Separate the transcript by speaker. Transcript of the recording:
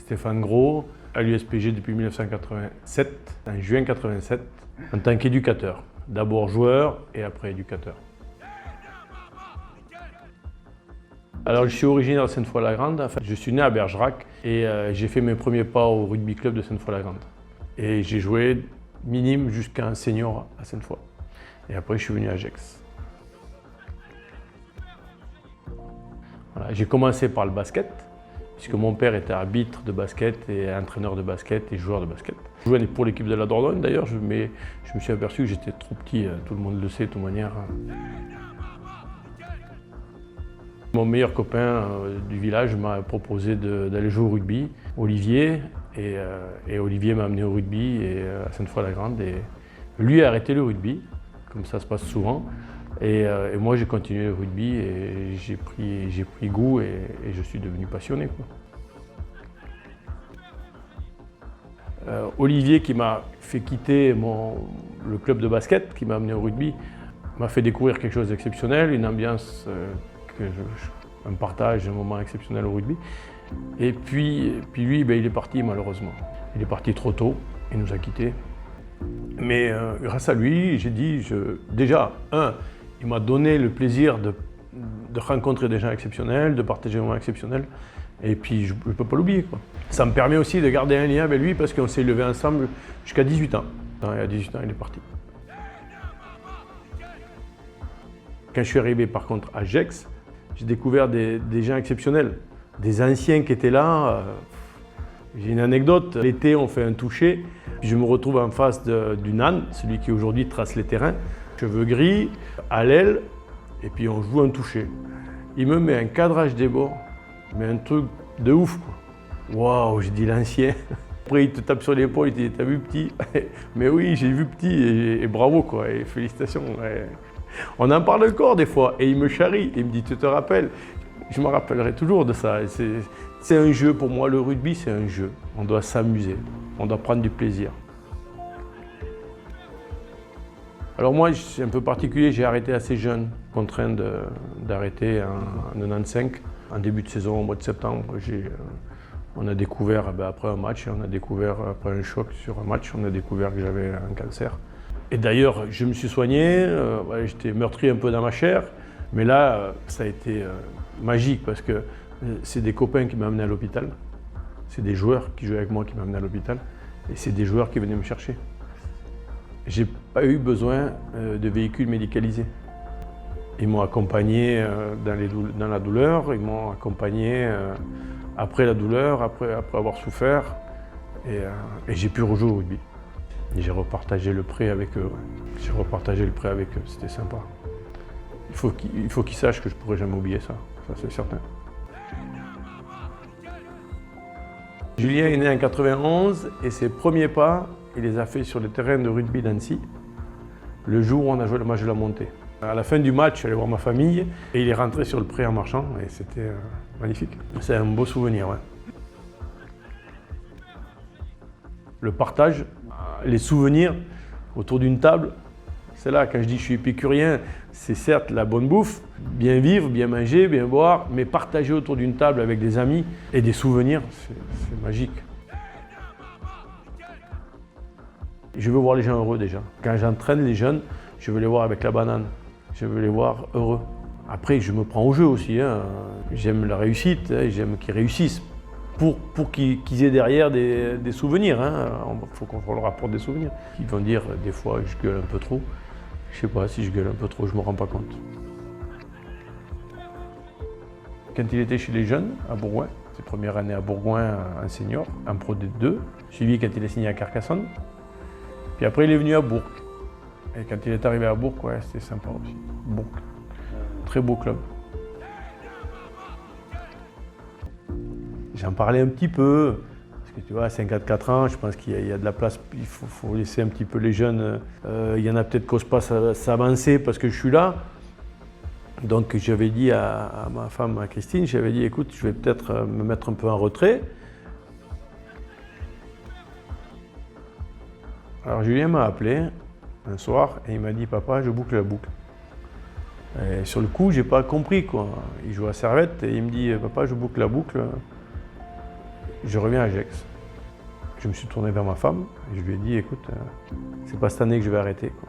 Speaker 1: Stéphane Gros, à l'USPG depuis 1987, en juin 1987, en tant qu'éducateur. D'abord joueur et après éducateur. Alors je suis originaire de Sainte-Foy-la-Grande, en fait, je suis né à Bergerac et j'ai fait mes premiers pas au rugby club de Sainte-Foy-la-Grande. Et j'ai joué minime jusqu'à un senior à Sainte-Foy. Et après je suis venu à Gex. Voilà, j'ai commencé par le basket, puisque mon père était arbitre de basket et entraîneur de basket et joueur de basket. Je jouais pour l'équipe de la Dordogne d'ailleurs, mais je me suis aperçu que j'étais trop petit, tout le monde le sait de toute manière. Mon meilleur copain du village m'a proposé d'aller jouer au rugby, Olivier, et Olivier m'a amené au rugby à Sainte-Foy-la-Grande. Et lui a arrêté le rugby, comme ça se passe souvent. Et moi j'ai continué le rugby et j'ai pris goût et je suis devenu passionné, quoi. Olivier qui m'a fait quitter le club de basket, qui m'a amené au rugby, m'a fait découvrir quelque chose d'exceptionnel, une ambiance, un partage, un moment exceptionnel au rugby. Et puis lui, il est parti malheureusement. Il est parti trop tôt, il nous a quittés. Mais grâce à lui, j'ai dit, déjà, il m'a donné le plaisir de rencontrer des gens exceptionnels, de partager un moment exceptionnel. Et puis, je ne peux pas l'oublier, quoi. Ça me permet aussi de garder un lien avec lui parce qu'on s'est levé ensemble jusqu'à 18 ans. Et à 18 ans, il est parti. Quand je suis arrivé, par contre, à Gex, j'ai découvert des gens exceptionnels, des anciens qui étaient là. J'ai une anecdote. L'été, on fait un toucher. Puis je me retrouve en face du Nan, celui qui aujourd'hui trace les terrains. Cheveux gris, à l'aile, et puis on joue un toucher. Il me met un cadrage des bords, mais un truc de ouf, quoi. Waouh, j'ai dit l'ancien. Après, il te tape sur l'épaule, il te dit, t'as vu petit? Mais oui, j'ai vu petit, et bravo, quoi, et félicitations. On en parle encore des fois, et il me charrie, il me dit, tu te rappelles? Je me rappellerai toujours de ça. C'est un jeu, pour moi, le rugby, c'est un jeu. On doit s'amuser, on doit prendre du plaisir. Alors moi, c'est un peu particulier, j'ai arrêté assez jeune, contraint d'arrêter en 1995. En début de saison, au mois de septembre, on a découvert, après un match, après un choc sur un match, on a découvert que j'avais un cancer. Et d'ailleurs, je me suis soigné, j'étais meurtri un peu dans ma chair, mais là, ça a été magique parce que c'est des copains qui m'ont amené à l'hôpital, c'est des joueurs qui jouaient avec moi qui m'ont amené à l'hôpital, et c'est des joueurs qui venaient me chercher. J'ai pas eu besoin de véhicules médicalisés. Ils m'ont accompagné dans la douleur, ils m'ont accompagné après la douleur, après avoir souffert, et j'ai pu rejouer au rugby. Et j'ai repartagé le prêt avec eux. J'ai repartagé le prêt avec eux, c'était sympa. Il faut qu'ils sachent que je ne pourrai jamais oublier ça c'est certain. Julien est né en 91 et ses premiers pas, il les a fait sur le terrain de rugby d'Annecy, le jour où on a joué le match de la montée. À la fin du match, je suis allé voir ma famille et il est rentré sur le pré en marchant et c'était magnifique. C'est un beau souvenir, ouais. Le partage, les souvenirs autour d'une table, c'est là, quand je dis que je suis épicurien, c'est certes la bonne bouffe, bien vivre, bien manger, bien boire, mais partager autour d'une table avec des amis et des souvenirs, c'est magique. Je veux voir les gens heureux déjà. Quand j'entraîne les jeunes, je veux les voir avec la banane. Je veux les voir heureux. Après, je me prends au jeu aussi, hein. J'aime la réussite, hein. J'aime qu'ils réussissent pour qu'ils aient derrière des souvenirs, hein. Il faut qu'on leur apporte des souvenirs. Ils vont dire des fois je gueule un peu trop. Je sais pas si je gueule un peu trop, je me rends pas compte. Quand il était chez les jeunes à Bourgoin, ses premières années à Bourgoin en senior, en Pro D2, suivi quand il a signé à Carcassonne. Puis après, il est venu à Bourg. Et quand il est arrivé à Bourg, ouais, c'était sympa aussi. Bourg. Très beau club. J'en parlais un petit peu, parce que tu vois, à 54 ans, je pense qu'il y a de la place, il faut laisser un petit peu les jeunes. Il y en a peut-être qui n'osent pas s'avancer parce que je suis là. Donc j'avais dit à ma femme, à Christine, j'avais dit, écoute, je vais peut-être me mettre un peu en retrait. Alors Julien m'a appelé un soir et il m'a dit, papa, je boucle la boucle. Et sur le coup, j'ai pas compris, quoi. Il joue à Servette et il me dit, papa, je boucle la boucle. Je reviens à Gex. Je me suis tourné vers ma femme et je lui ai dit, écoute, c'est pas cette année que je vais arrêter, quoi.